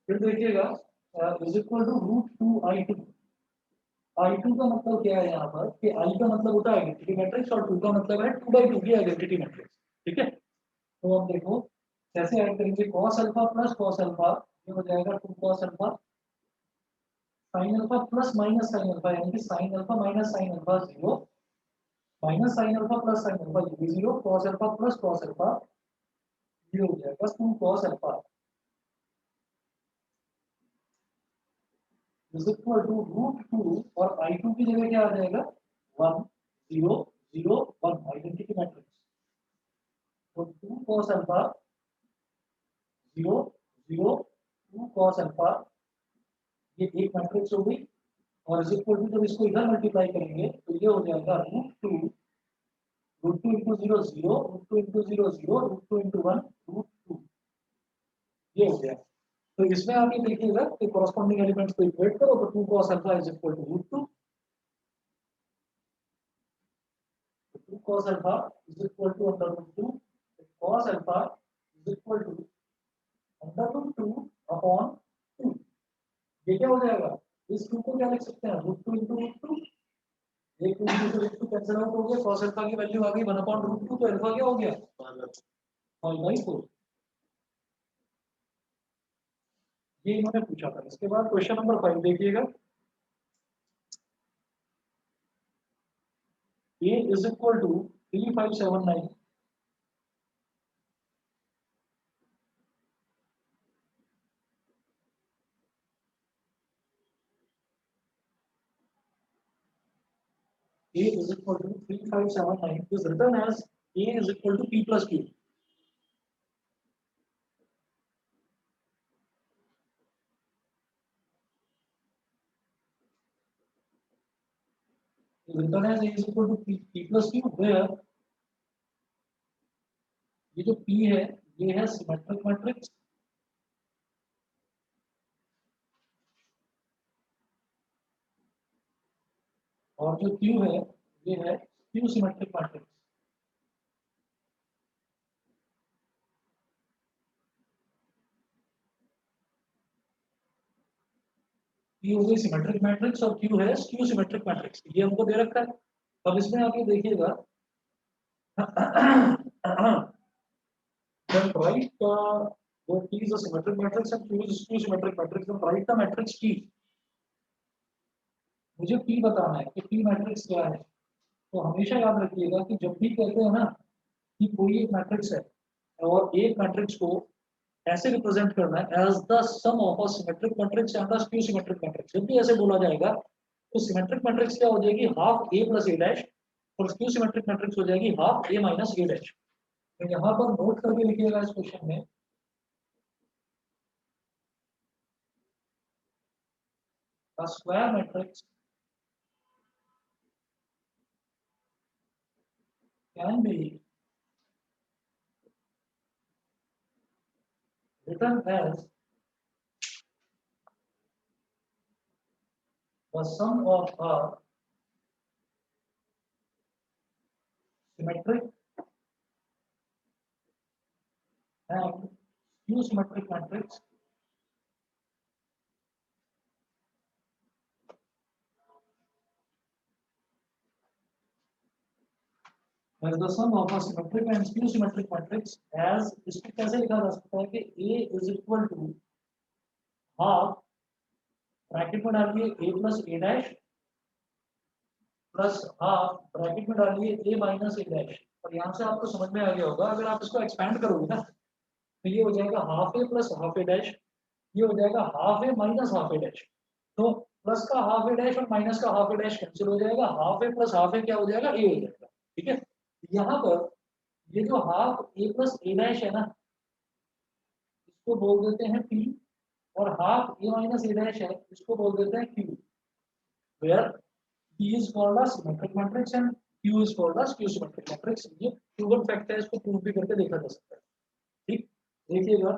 फिर देखिएगा is equal to root two I two. I two का मतलब क्या है यहाँ पर कि आई का मतलब होता है आइडेंटिटी मैट्रिक्स और टू का मतलब है टू बाई टू की आइडेंटिटी मैट्रिक्स। ठीक है, तो अब देखो कैसे ऐड करेंगे, cos alpha plus cos alpha, ये हो जाएगा two cos alpha, sine alpha plus minus sine alpha यानी कि sine alpha minus sine alpha zero, minus sine alpha plus sine alpha ये भी zero, cos alpha plus cos alpha ये हो जाएगा two cos alpha is equal to root two, और आई to की जगह क्या आ जाएगा, one zero zero one, identity matrix. तो two cos alpha zero zero two cos alpha, ये एक मैट्रिक्स हो गई, और इज इक्वल टू जब इसको इधर मल्टीप्लाई करेंगे तो ये हो जाएगा root two into zero zero, root two into zero zero, root two into one root two, ये हो गया। तो इसमें आप ये देखिएगा कि कॉरस्पॉन्डिंग एलिमेंट्स को इक्वेट करो तो two cos alpha is equal to root two, two cos alpha is equal to under root 2 cos alpha is equal to under root 2 upon 2। ये क्या हो जाएगा, इस 2 को क्या लिख सकते हैं, रूट 2 इंटू रूट 2, एक 2 इंटू रूट 2 कैंसिल आउट हो गया, cos alpha की वैल्यू आ गई 1 upon रूट 2, तो अल्फा क्या हो गया 5/4। ये इन्होंने पूछा था। इसके बाद क्वेश्चन नंबर 5 देखिएगा, a is equal to 3579 a is equal to 3579 is written as a is equal to p plus q। is written as a is equal to p plus q, where ये जो p है ये है symmetric matrix, और जो q है ये है q सिमेट्रिक मैट्रिक्स। p हो गई सिमेट्रिक मैट्रिक्स और q है q सिमेट्रिक मैट्रिक्स, ये हमको दे रखा है। अब इसमें आगे देखिएगा then write the T is a symmetric matrix and Q is skew symmetric matrix, then write the matrix T। मुझे P बताना है कि P मैट्रिक्स क्या है। तो हमेशा याद रखिएगा कि जब भी कहते हैं ना कि कोई एक मैट्रिक्स है और एक मैट्रिक्स को ऐसे रिप्रेजेंट करना है as the sum of a symmetric matrix and the skew symmetric matrix, जब भी ऐसे बोला जाएगा तो सिमेट्रिक मैट्रिक्स क्या हो जाएगी half A plus A dash, और स्क्यू सिमेट्रिक मैट्रिक्स हो जाएगी half A minus A dash. तो यहाँ पर नोट करके लिखिएगा इस क्वेश्चन में, a square matrix can be written as the sum of a symmetric and skew symmetric matrix as the sum of a symmetric and skew symmetric matrix as, इसको कैसे लिखा जा सकता है कि A is equal to half, bracket में डालिए a plus A dash plus half bracket में डालिए a माइनस ए डैश, और यहाँ से आपको समझ में आ गया होगा अगर आप इसको एक्सपैंड करोगे ना तो ये हो जाएगा half A plus half A dash, ये हो जाएगा half A minus half A dash. तो प्लस का हाफ ए डैश और माइनस का हाफ ए डैश कैंसिल हो जाएगा, हाफ ए प्लस हाफ ए क्या हो जाएगा, ए हो जाएगा। ठीक है, यहाँ पर ये जो half A plus A dash है ना इसको बोल देते हैं पी, और half A minus A dash है इसको बोल देते हैं Q, where P is called a symmetric matrix and Q is called a skew symmetric matrix. ये प्रूवन फैक्ट है, इसको प्रूव भी करके देखा जा सकता है। ठीक, देखिएगा,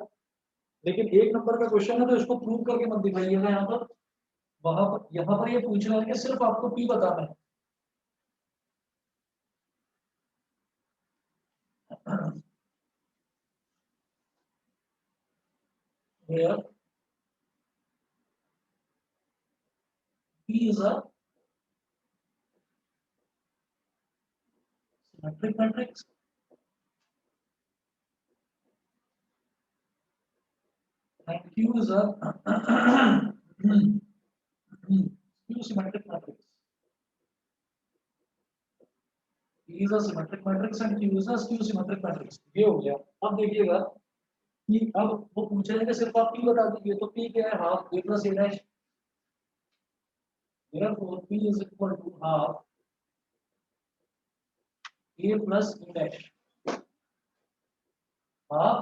लेकिन एक नंबर का क्वेश्चन है तो इसको प्रूव करके मत दिखाइएगा यहाँ पर, वहां पर यहाँ पर ये पूछ रहा है कि सिर्फ आपको पी बताना है। P is a symmetric matrix and Q is a skew symmetric matrix. P is a symmetric matrix and Q is a skew symmetric matrix. ये हो गया. अब देखिएगा कि अब वो पूछ रहे हैं कि सिर्फ आप P बता दीजिए. तो P क्या है? Half A plus A dash. Therefore P is equal to half A plus A dash. Half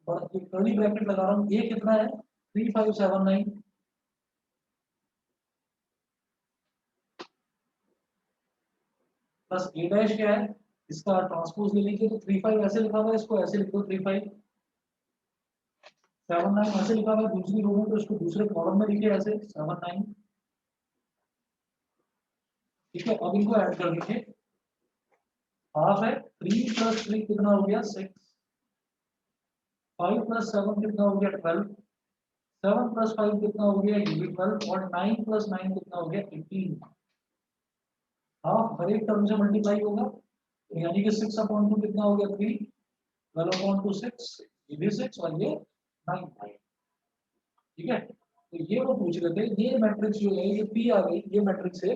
और कर्ली ब्रैकेट लगा रहा हूँ. A कितना है? 3579 प्लस A डैश क्या है? इसका ट्रांसपोज ले लीजिए. तो 35 ऐसे लिखा हुआ है, इसको ऐसे लिखो. 3579 ऐसे लिखा हुआ है दूसरी रो में, तो इसको दूसरे कॉलम में लिखिए ऐसे 79. ठीक है. अब इनको ऐड कर लीजिए. हाफ है 3 प्लस 3 कितना हो गया? 6. 5 प्लस 7 कितना हो गया? 12. 7 प्लस 5 कितना हो गया? ये भी 12. और 9 प्लस 9 कितना हो गया? 18. हाफ हर एक टर्म से मल्टीप्लाई होगा, तो यानी कि 6/2 कितना हो गया? 3. 12/2 6. ये भी 6 और ये 9. ठीक है. तो ये वो पूछ रहे थे, ये मैट्रिक्स जो है ये P आ गई, ये मैट्रिक्स है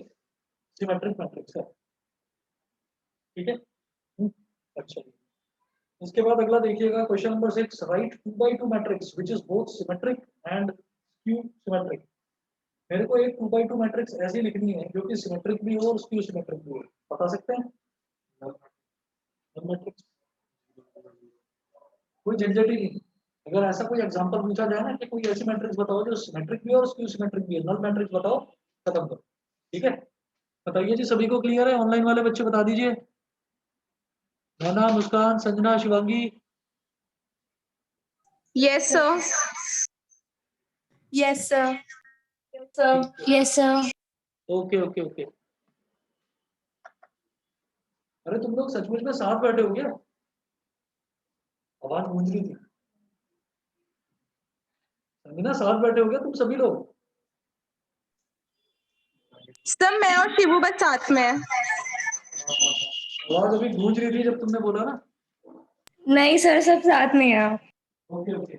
सिमेट्रिक मैट्रिक्स है. ठीक है. अच्छा. इसके बाद अगला देखिएगा question number 6. Right 2x2 matrix which is both symmetric and skew symmetric. मेरे को एक 2x2 मैट्रिक्स ऐसी लिखनी है जो कि सिमेट्रिक भी हो और स्क्यू सिमेट्रिक भी हो. बता सकते हैं? मैट्रिक्स कोई झंझट ही नहीं. अगर ऐसा कोई एग्जांपल पूछा जाए ना कि कोई ऐसी मैट्रिक्स बताओ जो सिमेट्रिक भी हो और स्क्यू सिमेट्रिक भी है, नल मैट्रिक्स बताओ, खत्म करो. ठीक है. बताइए जी, सभी को क्लियर है? ऑनलाइन वाले बच्चे बता दीजिए. Maina, Muskan, Sanjana, Shivangi. Yes, sir. Yes, sir. Yes, sir. Yes, sir. Okay okay okay. अरे तुम लोग सचमुच में साथ बैठे हो क्या? आवाज गूंज रही थी. संजना, साथ बैठे हो क्या तुम सभी लोग? सर मैं और शिवू बस साथ में है. आवाज अभी गूंज रही थी जब तुमने बोला ना. नहीं सर, सब साथ में है. Okay okay.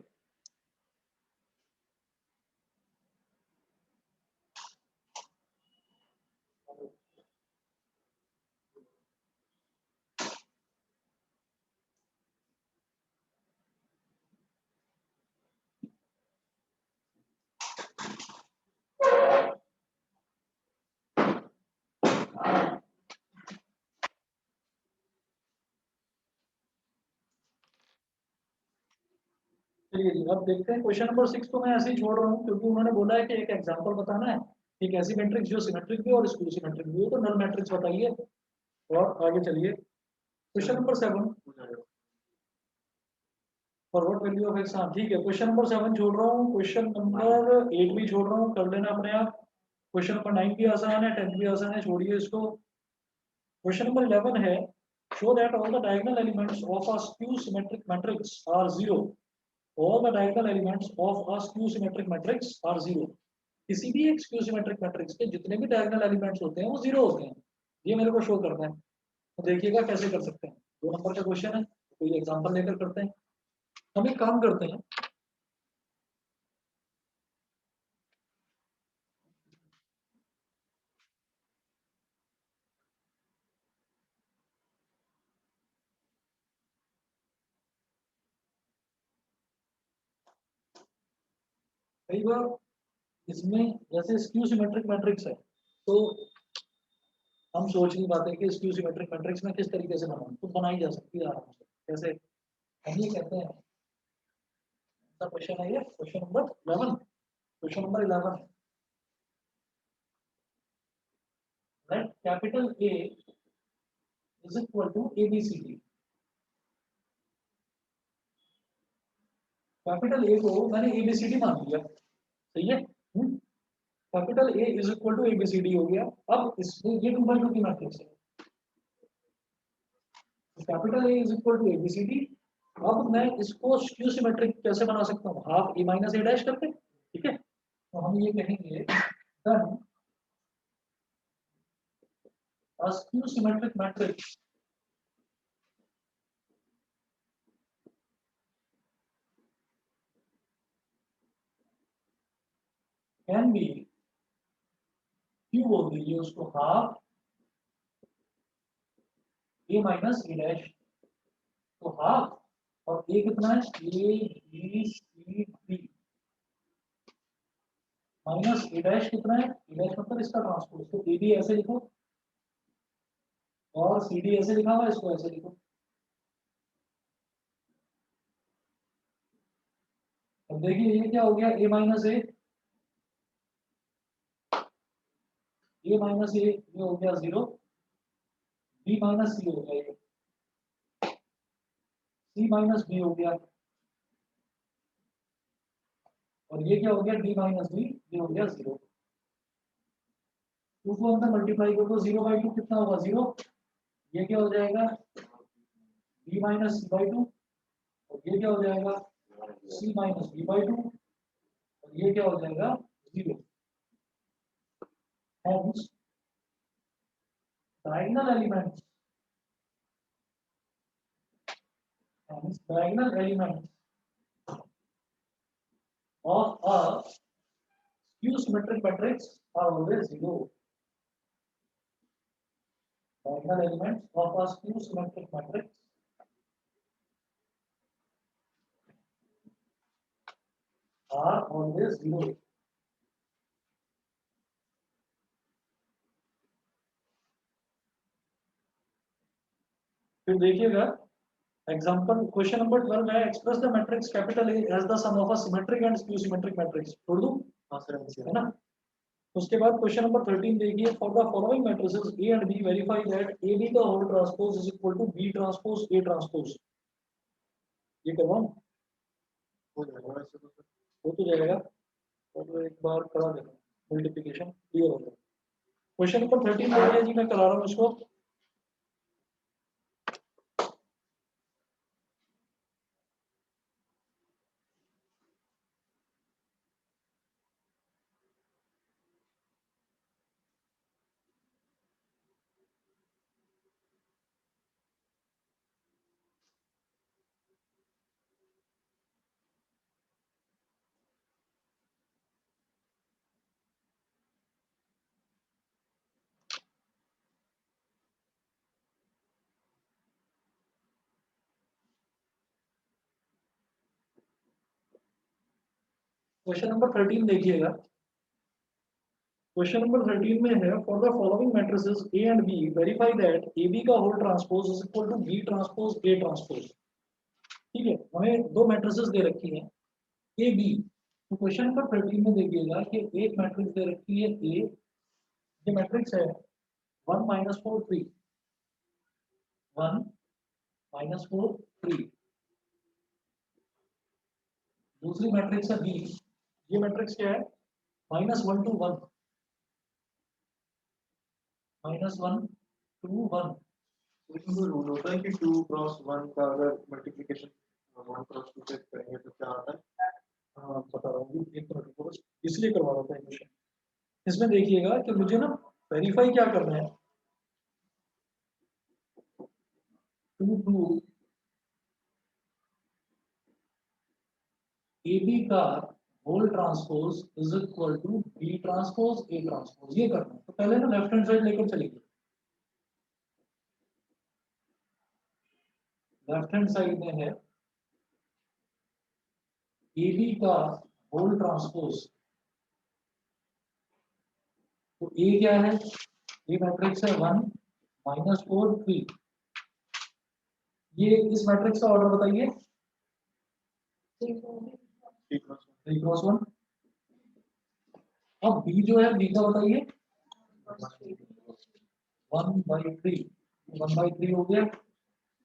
चलिए जी, अब देखते हैं क्वेश्चन नंबर 6 को. मैं ऐसे ही छोड़ रहा हूँ क्योंकि उन्होंने बोला है कि एक एग्जांपल बताना है, एक ऐसी मैट्रिक्स जो सिमेट्रिक भी और स्क्यू सिमेट्रिक भी हो. तो नल मैट्रिक्स बताइए और आगे चलिए. Question number 7 for what value of x. हाँ ठीक है. क्वेश्चन नंबर 7 छोड़ रहा हूँ, क्वेश्चन नंबर 8 भी छोड़ रहा हूँ, कर लेना अपने आप. क्वेश्चन नंबर 9 भी आसान है, 10 भी आसान है, छोड़िए इसको. क्वेश्चन नंबर 11 है, show that all the diagonal elements of a skew symmetric matrix are zero. All the diagonal elements of a skew symmetric matrix are zero. किसी भी एक skew symmetric matrix के जितने भी diagonal elements होते हैं वो जीरो होते हैं. ये मेरे को शो करना है. तो देखिएगा कैसे कर सकते हैं. 2 नंबर का क्वेश्चन है, कोई एग्जांपल लेकर करते हैं. हम एक काम करते हैं, कई बार इसमें जैसे स्क्यू सिमेट्रिक मैट्रिक्स है तो हम सोच नहीं पाते कि स्क्यू सिमेट्रिक मैट्रिक्स में किस तरीके से बनाऊं. तो बनाई जा सकती है आराम से. जैसे हम ये कहते हैं, क्वेश्चन है ये question number 11. Question number 11 let capital A is equal to ABCD. Capital A को मैंने ABCD मान लिया. सही है. Capital A is equal to ABCD हो गया. अब इसमें ये 2/2 की मैट्रिक्स है. Capital A is equal to ABCD. अब मैं इसको स्क्यू सिमेट्रिक कैसे बना सकता हूँ? Half A minus A dash करके. ठीक है. तो हम ये कहेंगे then a skew symmetric matrix can be Q will be used to half A minus A dash, तो हाफ और A कितना है A B C D minus A dash कितना है A डैश मतलब इसका ट्रांसपोज, तो A B ऐसे लिखो और C D ऐसे लिखा हुआ है, इसको ऐसे लिखो। अब देखिए ये क्या हो गया A माइनस A ये हो गया 0, B माइनस C हो गया ये, C माइनस B हो गया, और ये क्या हो गया D माइनस B, ये हो गया 0। 2 को अंदर मल्टीप्लाई कर दो, 0/2 कितना होगा 0, ये क्या हो जाएगा B माइनस C/2, और ये क्या हो जाएगा C माइनस B/2, और ये क्या हो जाएगा 0। Hence diagonal elements of a skew symmetric matrix are always 0. Diagonal elements of a skew symmetric matrix are always 0. फिर देखिएगा एग्जांपल क्वेश्चन नंबर 12 में express the matrix capital A as the sum of a symmetric and skew symmetric matrix, छोड़ दूं? हां sir, है ना। उसके बाद क्वेश्चन नंबर 13 देखिए, for the following matrices A and B verify that AB का whole transpose is equal to B transpose A transpose. ये करवाऊं? हो जाएगा वैसे तो, हो तो जाएगा, और एक बार करा देना, मल्टीप्लिकेशन क्लियर हो जाएगा। क्वेश्चन नंबर 13 देखिए जी, मैं करा रहा हूं इसको। क्वेश्चन नंबर 13 देखिएगा। क्वेश्चन नंबर 13 में है, for the following matrices A and B verify that AB का whole transpose is equal to B transpose A transpose. ठीक है, हमें दो मैट्रिसेस दे रखी हैं A B। तो क्वेश्चन नंबर 13 में देखिएगा कि एक मैट्रिक्स दे रखी है A, ये मैट्रिक्स है 1 माइनस 4 3, 1 माइनस 4 3। दूसरी मैट्रिक्स है B, ये मैट्रिक्स क्या है -1 2 1, -1 2 1। लेकिन कोई रूल होता है कि 2 क्रॉस 1 का अगर मल्टीप्लिकेशन 1 क्रॉस 2 से करेंगे तो क्या आता है? हाँ बता रहा हूँ, एक मिनट रुको, बस इसलिए करवा रहा था क्वेश्चन। इसमें देखिएगा कि मुझे ना वेरीफाई क्या करना है, 2 2 AB का whole transpose is equal to B transpose A transpose, ये करना है। तो पहले ना लेफ्ट हैंड साइड लेकर चलेंगे, लेफ्ट हैंड साइड में है AB का होल ट्रांसपोज, तो A क्या है, ये मैट्रिक्स है 1 माइनस 4 3। ये इस मैट्रिक्स का ऑर्डर बताइए, 3 क्रॉस 1। अब B जो है, B का बताइए 1/3, 1/3 हो गया।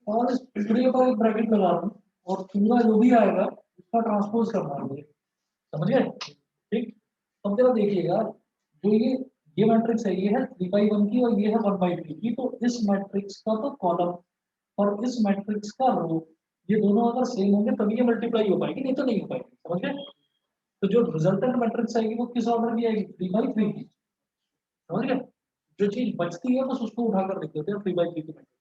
और इस पूरे का एक ब्रैकेट लगा दूं, और पूरा जो भी आएगा उसका ट्रांसपोज करना है मुझे, समझ गए? ठीक, अब जरा देखिएगा, जो ये मैट्रिक्स है, ये है 3/1 की और ये है 1/3 की। तो इस मैट्रिक्स का तो कॉलम और इस मैट्रिक्स का रो, ये दोनों अगर सेम होंगे तभी ये मल्टीप्लाई हो पाएगी, नहीं तो नहीं हो पाएगी, समझ गए? तो जो रिजल्टेंट मैट्रिक्स आएगी वो किस ऑर्डर की आएगी, 3 by 3 की, समझ गए। जो चीज बचती है बस उसको उठाकर लिख देते हैं 3 by 3 की मैट्रिक्स।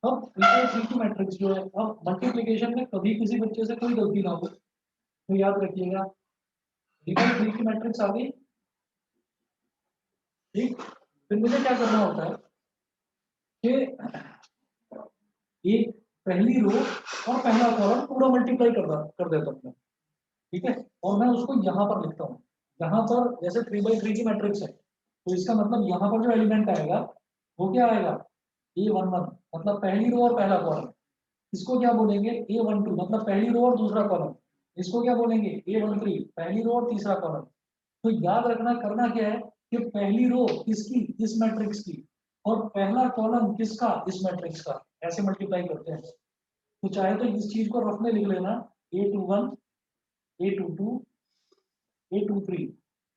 अब 3 by 3 की मैट्रिक्स जो है, अब मल्टीप्लिकेशन में कभी किसी बच्चे से कोई गलती ना हो तो याद रखिएगा 3 by 3 की मैट्रिक्स आ गई, ठीक। फिर मुझे क्या करना होता है कि एक पहली रो और पहला कॉलम पूरा मल्टीप्लाई कर देता हूँ मैं, ठीक है, और मैं उसको यहाँ पर लिखता हूँ। यहाँ पर जैसे 3 by 3 की मैट्रिक्स है तो इसका मतलब यहाँ पर जो एलिमेंट आएगा वो क्या आएगा, A11, मतलब पहली रो और पहला कॉलम। इसको क्या बोलेंगे, A12, मतलब पहली रो और दूसरा कॉलम। इसको क्या बोलेंगे, A13, पहली रो और तीसरा कॉलम। तो याद रखना, करना क्या है कि पहली रो किसकी, इस मैट्रिक्स की, और पहला कॉलम किसका, इस मैट्रिक्स का, ऐसे मल्टीप्लाई करते हैं। तो चाहे तो इस चीज को रफ में लिख लेना, A21, A22, A23,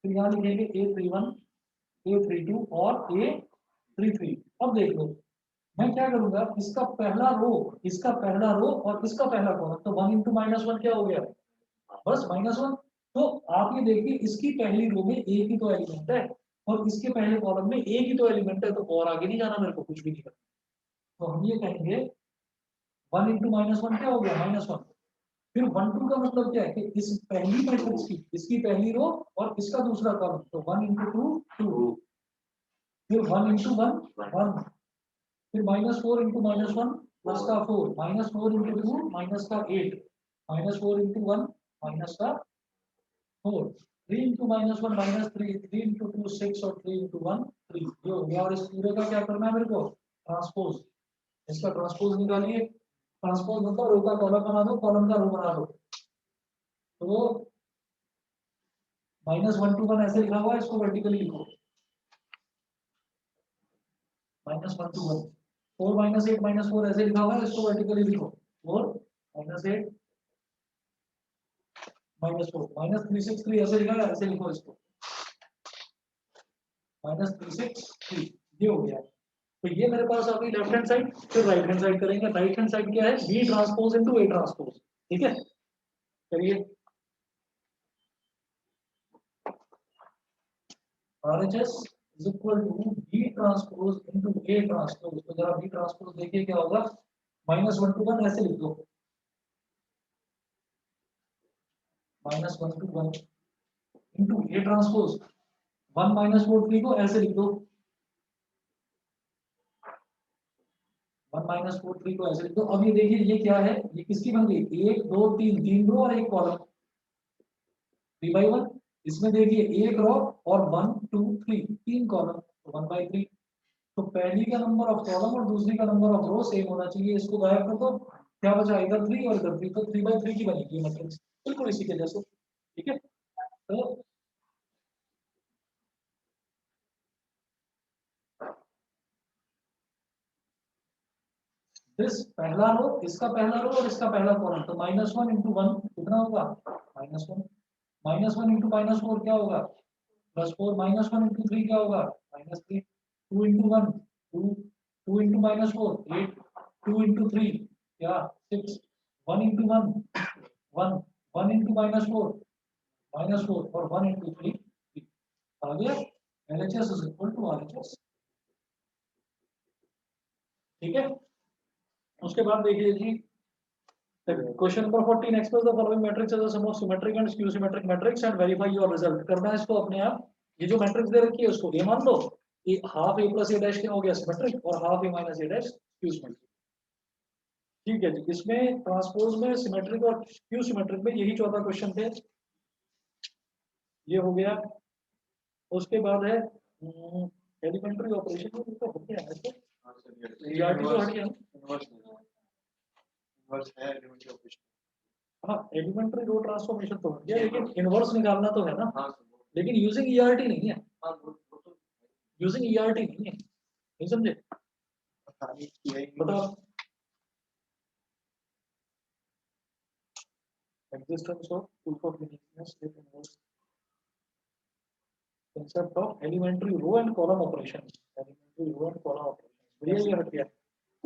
फिर यहाँ लिखेंगे A31, A32 और A33। अब देख लो मैं क्या करूंगा, इसका पहला रो, इसका पहला रो और इसका पहला कॉलम, तो 1 इंटू -1 क्या हो गया, बस -1। तो आप ये देखिए इसकी पहली रो में एक ही तो एलिमेंट है और इसके पहले कॉलम में एक ही तो एलिमेंट है, तो और आगे नहीं जाना मेरे को, कुछ भी नहीं करना। तो हम ये कहेंगे 1 इंटू -1 क्या हो गया, -1। फिर 1 2 का मतलब क्या है कि इस पहली मैट्रिक्स की, इसकी पहली रो और इसका दूसरा कॉलम, तो 1 इंटू 2 2, फिर 1 इंटू 1 1, फिर -4 इंटू -1 प्लस का 4, -4 इंटू 2 माइनस का 8, -4 इंटू 1 माइनस का 4, 3 इंटू -1 -3, 3 इंटू 2 6 और 3 इंटू 1 3, ये हो गया। और इस पूरे का क्या करना है मेरे को, ट्रांसपोज, इसका ट्रांसपोज निकालिए। ट्रांसपोज मतलब रो का कॉलम बना दो, कॉलम का रो बना दो। तो -1 to 1 ऐसे लिखा हुआ है, इसको वर्टिकली लिखो, -1 to 1। 4 -8 -4 ऐसे लिखा हुआ है, इसको वर्टिकली लिखो, 4 -8 -4, -363 ऐसे लिखा है, ऐसे लिखो इसको, -363, ये हो गया। तो ये मेरे पास आ गई लेफ्ट हैंड साइड। फिर राइट हैंड साइड करेंगे। राइट हैंड साइड क्या है, B transpose into A transpose, ठीक है, करिए। RHS is equal to B transpose into A transpose। तो जरा B transpose देखिए क्या होगा, -1 to 1 ऐसे लिख दो, -1 to 1 into A transpose 1 -4 3 को ऐसे लिख दो, 1 -4 3 को ऐसे लिख दो। अब ये देखिए ये क्या है, ये किसकी बन गई, 1 2 3, 3 रो और एक कॉलम, 3 by 1। इसमें देखिए एक रो और 1 2 3, 3 कॉलम, तो 1/3। तो पहली का नंबर ऑफ कॉलम और दूसरी का नंबर ऑफ रो सेम होना चाहिए। इसको गायब कर दो, क्या बचा, इधर 3 और इधर 3, तो 3/3 की बनेगी मैट्रिक्स, बिल्कुल इसी के जैसे, ठीक है। तो दिस पहला रो, इसका पहला रो और इसका पहला कॉलम, तो -1 इंटू 1 कितना होगा, -1, -1 इंटू -4 क्या होगा, +4, -1 इंटू 3 क्या होगा, -3, 2 इंटू 1 2, 2 इंटू -4 8, 2 इंटू 3 क्या 6, 1 इंटू 1 1, 1 इंटू -4 -4 और 1 इंटू 3 आ गया। LHS is equal to RHS, ठीक है। उसके बाद देखिए जी question number 14, express the following matrix as a sum of symmetric and skew symmetric matrix and verify your result. करना है इसको अपने आप, ये जो मैट्रिक्स दे रखी है उसको ए मान लो, ये half A plus A dash क्या हो गया, सिमेट्रिक, और half A minus A dash skew symmetric, ठीक है जी। इसमें ट्रांसपोज में सिमेट्रिक और स्क्यू सिमेट्रिक में यही चौथा क्वेश्चन थे, ये हो गया। उसके बाद है एलिमेंट्री ऑपरेशन, तो हो गया है हाँ सर, ये ईआरटी तो हट गया। इन्वर्स है एलिमेंट्री ऑपरेशन। हाँ एलिमेंट्री रो ट्रांसफॉर्मेशन तो हो गया, लेकिन इनवर्स निकालना तो है ना, हाँ लेकिन यूजिंग ईआरटी नहीं है, हाँ वो तो यूजिंग ईआरटी नहीं है, नहीं समझे, खाली किया ही नहीं। बताओ। Existence of proof of uniqueness with involves concept of elementary row and column operations, elementary row and column operations, बढ़िया ये हट गया।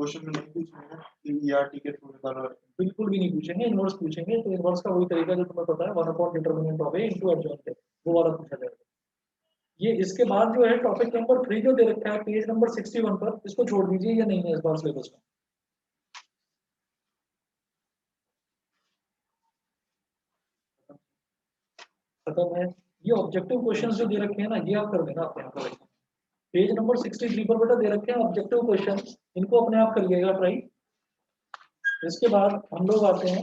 क्वेश्चन में नहीं पूछेंगे कि ईआरटी के थ्रू निकालो। बिल्कुल भी नहीं पूछेंगे, इनवर्स पूछेंगे। तो इनवर्स का वही तरीका जो तुम्हें पता है, 1/डिटर्मिनेंट ऑफ ए इनटू एडजॉइंट, वो वाला पूछा जाएगा। ये इसके बाद जो है टॉपिक नंबर 3 जो दे रखा है पेज नंबर 61 पर, इसको छोड़ दीजिए, ये नहीं है इस बार सिलेबस में। खत्म है। ये ऑब्जेक्टिव क्वेश्चंस जो दे रखे हैं ना, ये आप कर देना अपने आप को। पेज नंबर 63 पर बेटा दे रखे हैं ऑब्जेक्टिव क्वेश्चंस, इनको अपने आप करिएगा ट्राई। इसके बाद हम लोग आते हैं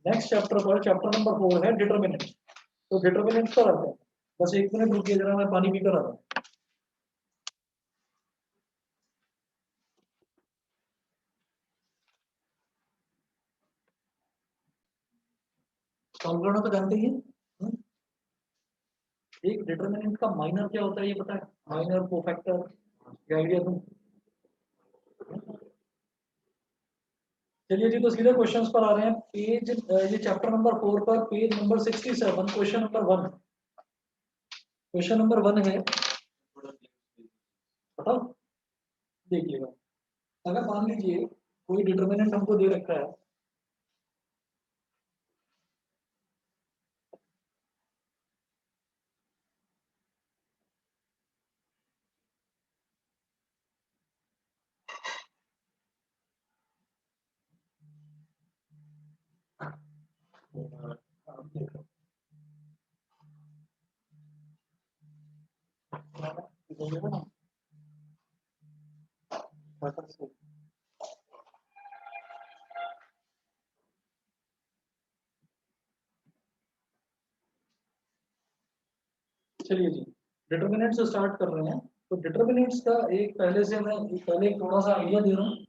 नेक्स्ट चैप्टर पर। चैप्टर नंबर 4 है डिटर्मिनेंट। तो डिटर्मिनेंट पर आते हैं। बस 1 मिनट रुकिए जरा, मैं पानी पीकर आ रहा हूँ। सॉल्व करना तो जानते ही हैं। एक डिटर्मिनेंट का माइनर क्या होता है ये पता है? माइनर, कोफैक्टर, ये आइडिया तुम। चलिए जी, तो सीधे क्वेश्चंस पर आ रहे हैं। पेज ये चैप्टर नंबर 4 पर page number 67 question number 1। Question number 1 है, बताओ देखिएगा। अगर मान लीजिए कोई डिटर्मिनेंट हमको दे रखा है, आप देखो। चलिए जी, डिटर्मिनेंट से स्टार्ट कर रहे हैं। तो डिटर्मिनेंट्स का एक पहले से मैं पहले एक थोड़ा सा आइडिया दे रहा हूँ।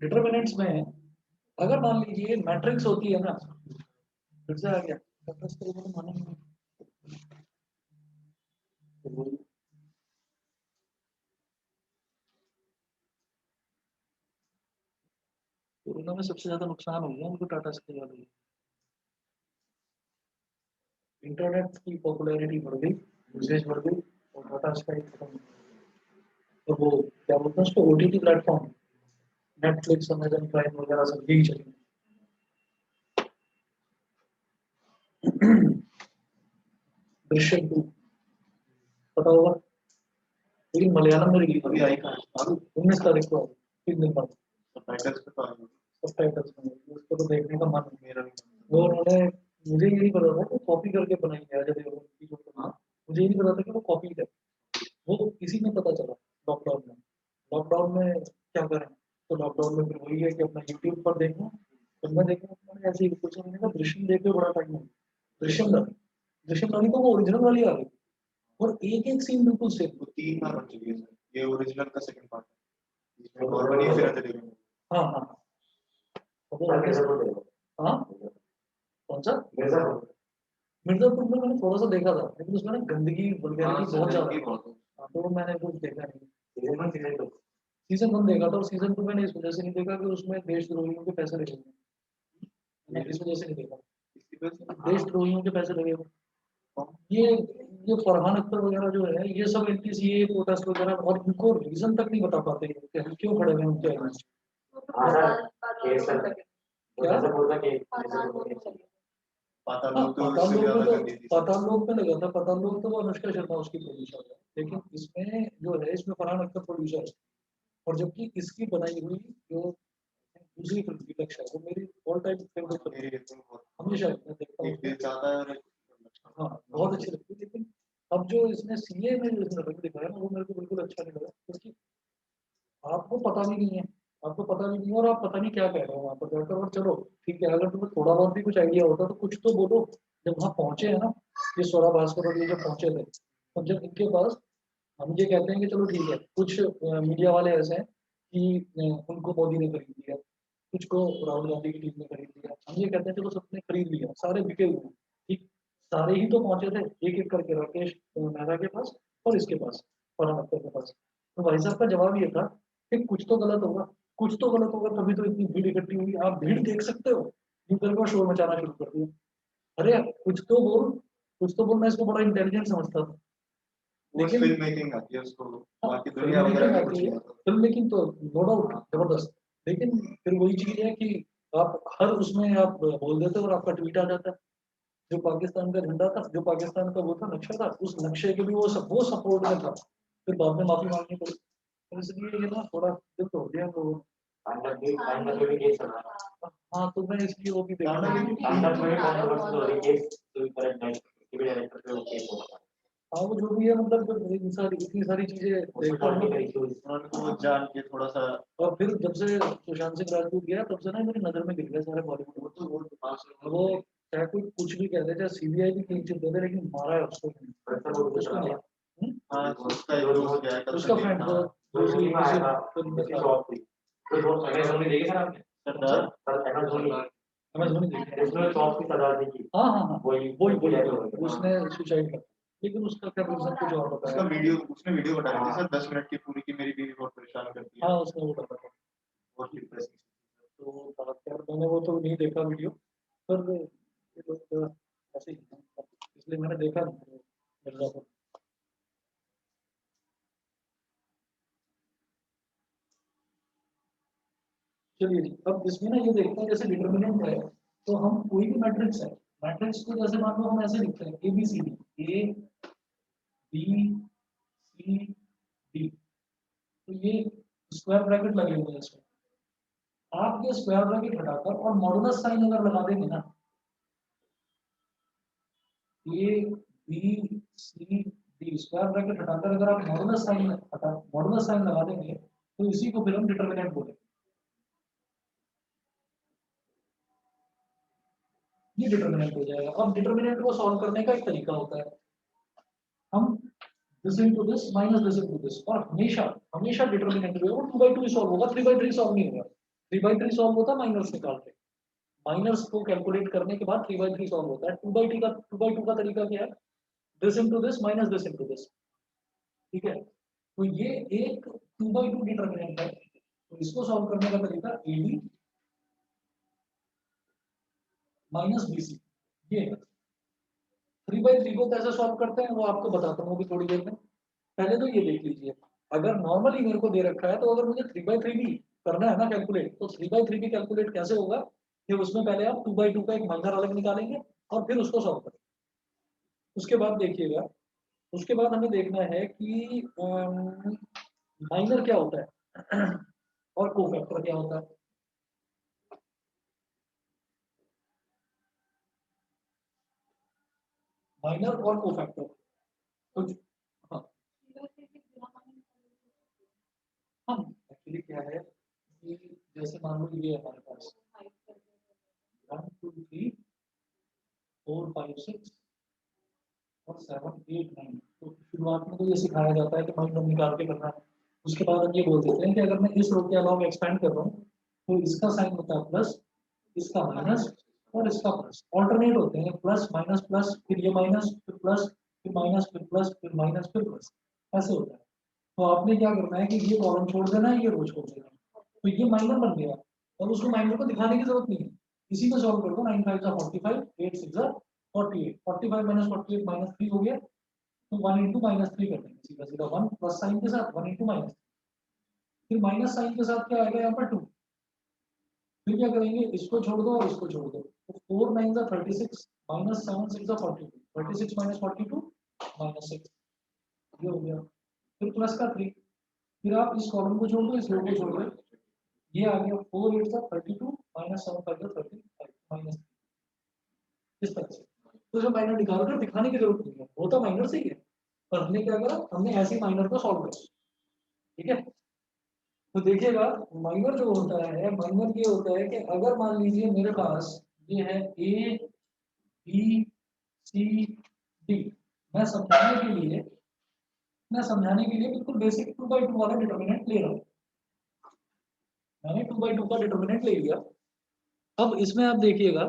डिटर्मिनेंट्स में अगर मान लीजिए मैट्रिक्स होती है ना, फिर से आ गया मैट्रिक्स को तो माने नहीं। कोरोना में सबसे ज्यादा नुकसान हो गया उनको, टाटा स्काई वाले। इंटरनेट की पॉपुलैरिटी बढ़ गई, यूसेज बढ़ गई, और टाटा स्काई खत्म हो गई। तो वो क्या बोलते हैं उसको, OTT platform, Netflix, Amazon prime वगैरह सब यही चलेंगे। दृश्यम 2 पता होगा, लेकिन मलयालम में रिलीज अभी हुई आई कहाँ है? 19 तारीख को आई, 3 दिन बाद। सबटाइटल्स पे तो आई है। सबटाइटल्स में उसको तो देखने का मन है। मेरा भी वो उन्होंने, मुझे यही पता था कि कॉपी करके बनाई है अजय देवगन की जो फिल्म है। मुझे यही पता था कि वो कॉपी है। वो इसी में पता चला लॉकडाउन में। लॉकडाउन में क्या करें, तो लॉकडाउन में फिर वही है कि अपना यूट्यूब पर देखना, फिल्में देखना। मैंने ऐसे ही कुछ मैंने कहा दृश्यम देख के बड़ा टाइम है। दृश्यम लगी, दृश्यम लगी तो वो ओरिजिनल वाली आ गई, और एक एक सीन बिल्कुल सेम। वो 3 बार बन चुकी है सर। ये ओरिजिनल का सेकंड पार्ट है। इसमें नॉर्मली फिर अजय देवगन। हाँ हाँ हाँ। तो वो आगे से हाँ, कौन सा मिर्जापुर में मैंने थोड़ा सा देखा था, लेकिन उसमें ना गंदगी वल्गैरिटी बहुत ज्यादा है। हाँ, तो मैंने कुछ देखा नहीं। सीजन 1 देखा था, और सीजन 2 मैंने इस वजह से नहीं देखा कि उसमें देशद्रोहियों के पैसे लगे हुए हैं। मैंने इस वजह से नहीं देखा, इसकी वजह से देशद्रोहियों के पैसे लगे हुए हैं। ये फरहान अख्तर वगैरह जो है, ये सब इनकी सीए प्रोटेस्ट वगैरह, और उनको रीजन तक नहीं बता पाते कि हम क्यों खड़े हुए हैं उनके अगेंस्ट। क्या पाताल हाँ, लोक तो उससे भी ज्यादा गंदी थी। पाताल लोक में लगा था। पाताल लोक तो वो अनुष्का शर्मा उसकी प्रोड्यूसर है, लेकिन इसमें जो है, इसमें फरहान अख्तर प्रोड्यूसर है। और जबकि इसकी बनाई हुई जो दूसरी फिल्म विपक्ष है, वो मेरी ऑल टाइम फेवरेट फिल्म मेरी है। रेटिंग बहुत हमेशा मैं देखता एक दिल हूँ। चाहता है और एक हाँ, बहुत अच्छी लगती है। लेकिन अब जो इसने सीए में जो इसने रंग दिखाया ना, वो मेरे को बिल्कुल अच्छा नहीं लगा, क्योंकि आपको पता भी नहीं है, आपको पता भी नहीं है, और आप पता नहीं क्या कह रहे हो वहाँ पर जाकर। और चलो ठीक है, अगर तुम्हें थोड़ा बहुत भी कुछ आइडिया होता तो कुछ तो बोलो। जब वहाँ पहुंचे हैं ना, ये स्वरा भास्कर और ये जब पहुंचे थे, तो जब इनके पास, हम ये कहते हैं कि चलो ठीक है, कुछ मीडिया वाले ऐसे हैं कि उनको मोदी ने खरीद लिया, कुछ को राहुल गांधी की टीम ने खरीद लिया। हम ये कहते हैं चलो सबने खरीद लिया, सारे बिके हुए हैं। ठीक, सारे ही तो पहुंचे थे एक एक करके, राकेश मेहरा के पास और इसके पास, फरहान अख्तर के पास। तो भाई साहब का जवाब ये था कि कुछ तो गलत होगा, कुछ तो गलत होगा, तभी तो इतनी भीड़ इकट्ठी हुई। आप भीड़ देख सकते हो, न्यूटन को शोर मचाना शुरू कर दिया। अरे कुछ तो बोल, मैं इसको बड़ा इंटेलिजेंट समझता था। लेकिन लेकिन फिल्म मेकिंग आती है उसको, बाकी फिल्म दुनिया वगैरह मेकिंग में आती कुछ है, नहीं आता। फिल्म मेकिंग तो नो डाउट जबरदस्त। लेकिन फिर वही चीज है कि आप हर उसमें आप बोल देते हो और आपका ट्वीट आ जाता है। जो पाकिस्तान का झंडा था, जो पाकिस्तान का वो था नक्शा था, उस नक्शे के भी वो सपोर्ट में था, फिर बाद में माफी मांगनी पड़ी। तो इसलिए ये ना थोड़ा दिल तो हो गया तो। हाँ तो मैं इसलिए वो भी देखा। हाँ वो जो भी है, मतलब जब इतनी सारी चीजें देखता हूँ ना, उनको जान के थोड़ा सा, और फिर जब से सुशांत सिंह राजपूत गया तब से ना मेरी नजर में गिर गया सारे बॉलीवुड। वो चाहे कोई कुछ भी कहते, चाहे सीबीआई भी क्लीन चिट दे दे, लेकिन मारा है उसको नहीं। हाँ उसका एक दोस्त गया है, उसका फ्रेंड जो दूसरी फिल्म में था। सरदार, अमेज़न देखी। हाँ हाँ हाँ वही उसने सुसाइड कर, लेकिन उसका क्या रीजन कुछ और उसका बताया। वीडियो, उसने वीडियो बनाई थी सर 10 मिनट की पूरी, की मेरी बीवी बहुत परेशान करती है, हाँ उसने वो बताया। बहुत डिप्रेसिंग। तो यार मैंने वो तो नहीं देखा वीडियो, पर ये लोग ऐसे ही हैं, इसलिए मैंने देखा नहीं मिर्जापुर। चलिए जी, अब इसमें ना ये देखते हैं, जैसे डिटर्मिनेंट है तो हम कोई भी मैट्रिक्स है, मैट्रिक्स को जैसे मान लो हम ऐसे लिखते हैं A B C D, A B C D, तो ये स्क्वायर ब्रैकेट लगे हुए हैं इसमें। आप ये स्क्वायर ब्रैकेट हटाकर और मॉडुलस साइन अगर लगा देंगे ना, A B C D square bracket हटाकर अगर आप मॉडुलस साइन लगा देंगे तो इसी को फिर हम डिटर्मिनेंट बोलेंगे। ये डिटर्मिनेंट हो जाएगा। अब डिटर्मिनेंट को सॉल्व करने का एक तरीका होता है, हम this into this minus this into this, और हमेशा हमेशा डिटर्मिनेंट जो है वो 2/2 ही सॉल्व होगा, 3/3 सॉल्व नहीं होगा। 3/3 सॉल्व होता है माइनस निकाल के, माइनस को कैलकुलेट करने के बाद 3/3 सॉल्व होता है। 2/2 का तरीका क्या है, this into this minus this into this, ठीक है। तो ये एक 2/2 डिटर्मिनेंट है, तो इसको सॉल्व करने का तरीका A B minus B C, ये है। 3/3 को कैसे सॉल्व करते हैं वो आपको बताता हूँ अभी थोड़ी देर में। पहले तो ये देख लीजिए, अगर नॉर्मली मेरे को दे रखा है तो अगर मुझे 3/3 भी करना है ना कैलकुलेट, तो 3/3 भी कैलकुलेट कैसे होगा कि उसमें पहले आप 2/2 का एक माइनर अलग निकालेंगे और फिर उसको सॉल्व करेंगे। उसके बाद देखिएगा, उसके बाद हमें देखना है कि माइनर क्या होता है और कोफैक्टर क्या होता है। माइनर और कोफैक्टर तो हाँ, हम एक्चुअली क्या है कि जैसे मान लो ये हमारे पास 1 2 3 4 5 6 और 7 8 9, तो शुरुआत में तो ये सिखाया जाता है कि माइनर निकाल के करना है। उसके बाद हम ये बोल देते हैं कि अगर मैं इस रो के अलावा एक्सपेंड कर रहा हूँ तो इसका साइन होता है प्लस, इसका माइनस और इसका प्लस, ऑल्टरनेट होते हैं प्लस माइनस प्लस, फिर ये माइनस फिर प्लस फिर माइनस फिर प्लस फिर माइनस फिर प्लस, ऐसे होता है। तो आपने क्या करना है कि ये कॉलम छोड़ देना है, ये रो छोड़ देना है, तो ये माइनर बन गया और उसको माइनर को दिखाने की जरूरत नहीं है। इसी को सॉल्व कर दो, 9 5 45, 8 6 48, 45 माइनस 48 माइनस 3 हो गया, तो 1 इंटू माइनस 3 कर देंगे सीधा सीधा, 1 प्लस साइन के साथ 1 इंटू माइनस, फिर माइनस साइन के साथ क्या आएगा यहाँ पर 2, फिर क्या करेंगे इसको छोड़ दो और इसको छोड़ दो, तो 4 9 36 माइनस 7 6 42, 36 माइनस 42 माइनस 6, ये हो गया। फिर प्लस का 3, फिर आप इस कॉलम को छोड़ दो, इस रो को छोड़ दो, ये आ गया 4 8 32 माइनस 7 5 35 माइनस, इस तरह से। तो जो माइनर निकाल कर दिखाने की जरूरत नहीं है, वो तो माइनर से ही है, पर हमने क्या करा, हमने ऐसे माइनर को सॉल्व करा, ठीक है। तो देखिएगा, माइनर जो होता है, माइनर ये होता है कि अगर मान लीजिए मेरे पास ये है ए बी सी डी, मैं समझाने के लिए बिल्कुल बेसिक 2/2 वाला डिटर्मिनेंट ले रहा हूँ, मैंने 2/2 का डिटर्मिनेंट ले लिया। अब इसमें आप देखिएगा,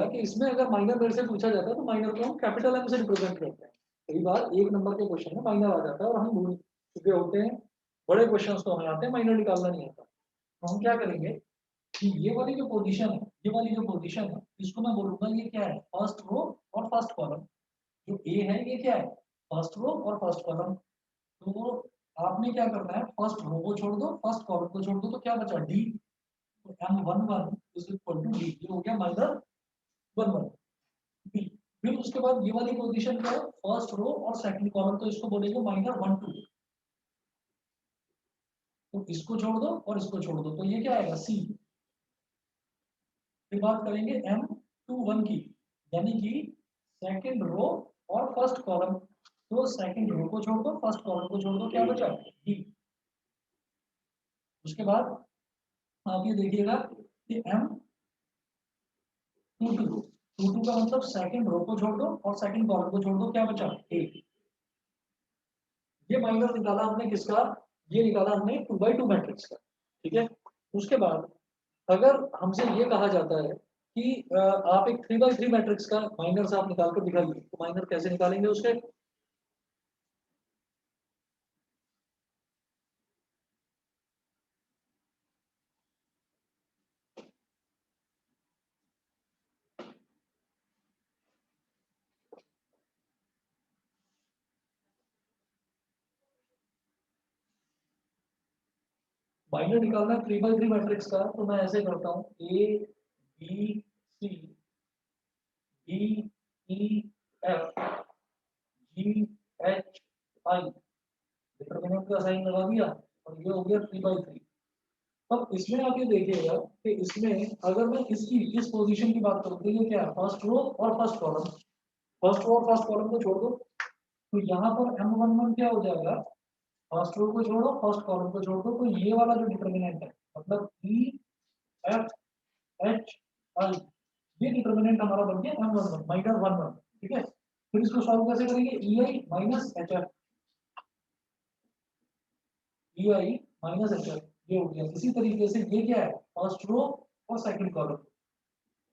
कि इसमें अगर माइनर मेरे से पूछा जाता है तो माइनर को हम कैपिटल एम से रिप्रेजेंट करते हैं। कई बार 1 नंबर के क्वेश्चन में माइनर आ जाता है और हम भूल चुके होते हैं, बड़े क्वेश्चंस तो हमें आते हैं, माइनर निकालना नहीं आता। तो हम क्या करेंगे कि ये वाली जो पोजीशन है, ये वाली जो पोजीशन है, इसको मैं बोलूंगा ये क्या है, फर्स्ट रो और फर्स्ट कॉलम। जो ए है ये क्या है, फर्स्ट रो और फर्स्ट कॉलम। तो आपने क्या करना है, फर्स्ट रो को छोड़ दो, फर्स्ट कॉलम को छोड़ दो, तो क्या बचा डी। तो M11 is equal to D, ये हो गया माइनस 11 बी। फिर उसके बाद ये वाली पोजीशन क्या है, फर्स्ट रो और सेकंड कॉलम, तो इसको बोलेंगे माइनस 1 2। तो इसको छोड़ दो और इसको छोड़ दो, तो ये क्या आएगा सी। फिर बात करेंगे M21 की, यानी कि सेकंड रो और फर्स्ट कॉलम। तो सेकंड रो को छोड़ दो, फर्स्ट कॉलम को छोड़ दो, क्या बचा डी। उसके बाद आप ये देखिएगा कि M22 का मतलब सेकंड रो को छोड़ दो और सेकंड कॉलम को छोड़ दो, क्या बचा ए। ये माइनस निकाला हमने किसका, ये निकाला हमने 2x2 मैट्रिक्स का। ठीक है। उसके बाद अगर हमसे ये कहा जाता है कि आप एक 3x3 मैट्रिक्स का माइनर्स आप निकाल कर दिखाइए, तो माइनर कैसे निकालेंगे उसके। माइनर निकालना है 3x3 मैट्रिक्स का, तो मैं ऐसे करता हूँ A B C D E F G H I, determinant का साइन लगा दिया और ये हो गया 3x3। अब इसमें आप ये देखिएगा कि इसमें अगर मैं इसकी इस पोजीशन की बात करूँ तो ये क्या है, फर्स्ट रो और फर्स्ट कॉलम। फर्स्ट रो और फर्स्ट कॉलम को छोड़ दो, तो यहाँ पर M11 क्या हो जाएगा, फर्स्ट रो को छोड़ो फर्स्ट कॉलम को छोड़ दो, तो ये वाला जो डिटरमिनेंट है मतलब ई एफ एच आई, ये डिटरमिनेंट हमारा बन गया M11 माइनस 11। ठीक है। फिर इसको सॉल्व कैसे करेंगे, ई आई माइनस एच एफ, ई आई माइनस एच एफ, ये हो गया। इसी तरीके से ये क्या है, फर्स्ट रो और सेकंड कॉलम,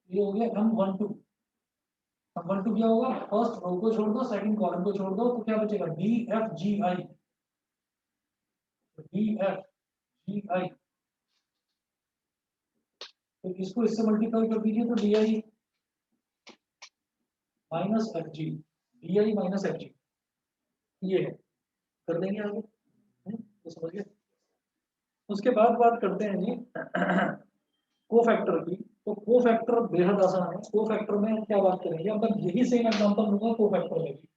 ये हो गया M12। M12 क्या होगा, फर्स्ट रो को छोड़ दो सेकंड कॉलम को छोड़ दो, तो क्या बचेगा डी एफ जी आई, डी एफ जी आई। तो इसको इससे मल्टीप्लाई कर दीजिए, तो D I minus F G, D I minus F G, ये है। कर देंगे आगे। तो समझ गए। उसके बाद बात करते हैं जी कोफैक्टर की। तो कोफैक्टर बेहद आसान है। कोफैक्टर में क्या बात करेंगे, अब मैं यही सेम एग्जांपल दूंगा कोफैक्टर में भी।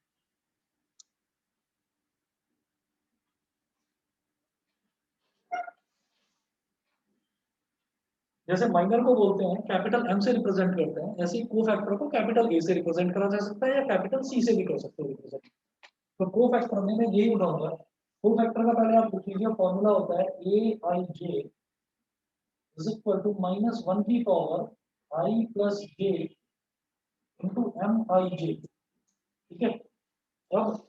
जैसे माइनर को बोलते हैं कैपिटल एम से रिप्रेजेंट करते हैं, ऐसे ही कोफैक्टर को कैपिटल ए से रिप्रेजेंट करा जा सकता है या कैपिटल सी से भी कर सकते हो रिप्रेजेंट। तो कोफैक्टर में मैं यही उठाऊंगा। कोफैक्टर का पहले आप लिख लीजिए, फॉर्मूला होता है ए आई जे इज इक्वल टू माइनस 1 की पावर आई प्लस जे इंटू एम आई जे। ठीक है। अब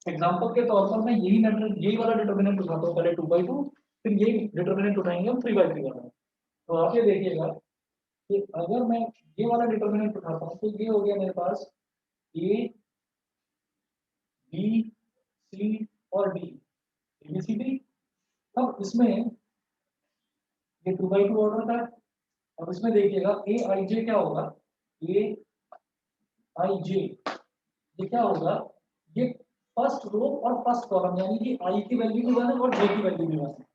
एग्जाम्पल के तौर पर मैं यही वाला डिटर्मिनेंट उठाता हूँ, पहले 2/2, फिर यही डिटर्मिनेंट उठाएंगे हम 3/3 वाला। तो आप ये देखिएगा कि अगर मैं ये वाला डिटर्मिनेंट उठाता हूँ, तो ये हो गया मेरे पास ए बी सी और डी, एबीसीडी। अब इसमें ये 2/2 ऑर्डर का है। अब इसमें देखिएगा ए आई जे क्या होगा, ए आई जे ये क्या होगा, ये फर्स्ट रो और फर्स्ट कॉलम, यानी कि आई की वैल्यू भी 1 है और जे की वैल्यू भी 1 है।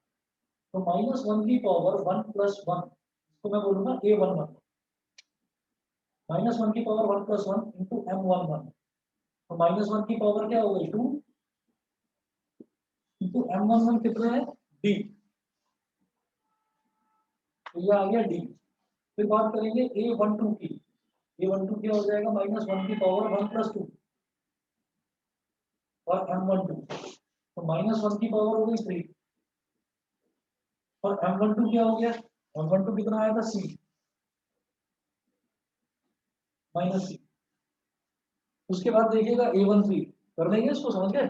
तो माइनस 1 की पावर 1 प्लस 1, इसको मैं बोलूंगा A11, माइनस 1 की पावर 1 प्लस 1 इंटू M11। तो माइनस 1 की पावर क्या हो गई 2 इंटू M11 कितना है D, तो ये आ गया D। फिर बात करेंगे A12 की। A12 क्या हो जाएगा, माइनस 1 की पावर 1 प्लस 2 और M12, तो माइनस 1 की पावर हो गई 3 और M12 क्या हो गया, M12 कितना आया था C माइनस C। उसके बाद देखिएगा A13, कर देंगे इसको, समझ गए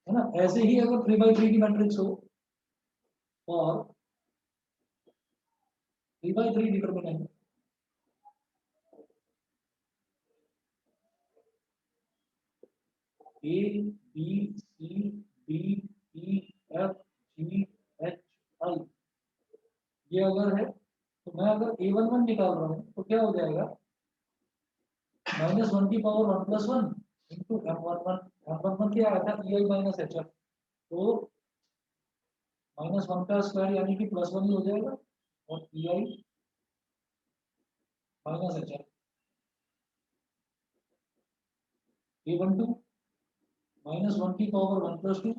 है ना। ऐसे ही अगर 3/3 की मैट्रिक्स हो और 3/3 determinant A B C D E F G H I, ये अगर है तो मैं अगर a11 निकाल रहा हूँ तो क्या हो जाएगा -1 की पावर 1 + 1 इंटू m11 क्या आया था ei माइनस एच तो -1 का स्क्वायर यानी कि +1 ही हो जाएगा और ei माइनस एच a12 -1 की पावर 1 + 2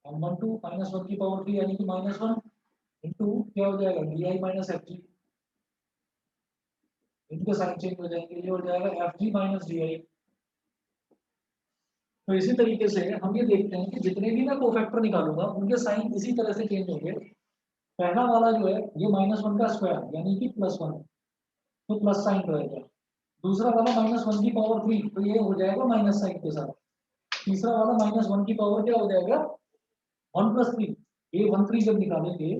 m12 -1 की पावर 3 यानी कि -1 इंटू क्या हो जाएगा di माइनस एफ जी इनके साइन चेंज हो जाएंगे ये हो जाएगा F G minus D I. तो इसी तरीके से हम ये देखते हैं कि जितने भी मैं कोफैक्टर निकालूंगा उनके साइन इसी तरह से चेंज होंगे। पहला वाला जो है ये -1 का स्क्वायर यानी कि +1 तो प्लस साइन रहेगा। दूसरा वाला -1 की पावर 3 तो ये हो जाएगा माइनस साइन के साथ। तीसरा वाला -1 की पावर क्या हो जाएगा 1 + 3 ये 1 3 जब निकालेंगे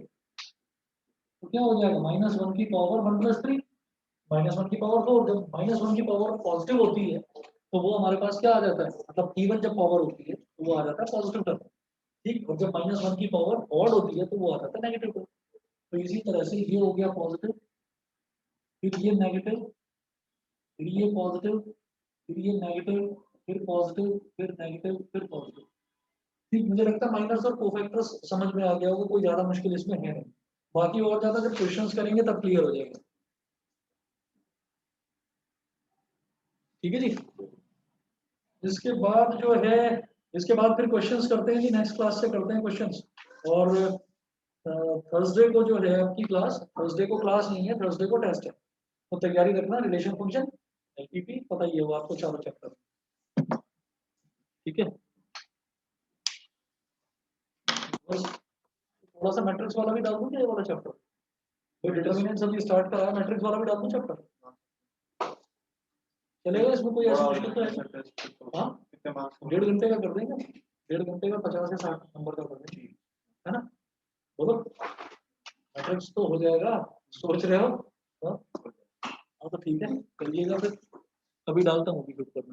तो क्या हो जाएगा -1 की पावर 1 + 3 -1 की पावर 4 जब -1 की पावर पॉजिटिव होती है तो वो हमारे पास क्या आ जाता है मतलब इवन जब पावर होती है तो वो आ जाता है पॉजिटिव टर्म। ठीक और जब -1 की पावर ऑड होती है तो वो आ जाता है नेगेटिव टर्म। तो इसी तरह से ये हो गया पॉजिटिव फिर ये नेगेटिव फिर ये पॉजिटिव फिर ये नेगेटिव फिर पॉजिटिव फिर नेगेटिव फिर पॉजिटिव। ठीक मुझे लगता है माइनस और कोफैक्टर्स समझ में आ गया होगा कोई ज्यादा मुश्किल इसमें है नहीं। बाकी और ज्यादा जब क्वेश्चंस करेंगे तब क्लियर हो जाएगा। ठीक है जी। इसके बाद जो है इसके बाद फिर क्वेश्चंस करते हैं जी नेक्स्ट क्लास से करते हैं क्वेश्चंस। और थर्सडे को जो है आपकी क्लास थर्सडे को क्लास नहीं है थर्सडे को टेस्ट है तो तैयारी रखना रिलेशन फंक्शन एलपीपी पता ही है वो आपको चारों चैप्टर। ठीक है बस थोड़ा सा मैट्रिक्स वाला भी डाल दूं क्या ये वाला चैप्टर कोई डिटरमिनेंट्स अभी स्टार्ट करा है मैट्रिक्स वाला भी डाल दूं चैप्टर चलेगा इसमें कोई ऐसी मुश्किल तो है। हाँ 1.5 घंटे का कर देंगे 1.5 घंटे का 50 से 60 नंबर का कर देंगे है ना बोलो मैट्रिक्स तो हो जाएगा सोच रहे हो हाँ तो ठीक है करिएगा फिर कभी डालता हूँ ग्रुप पर।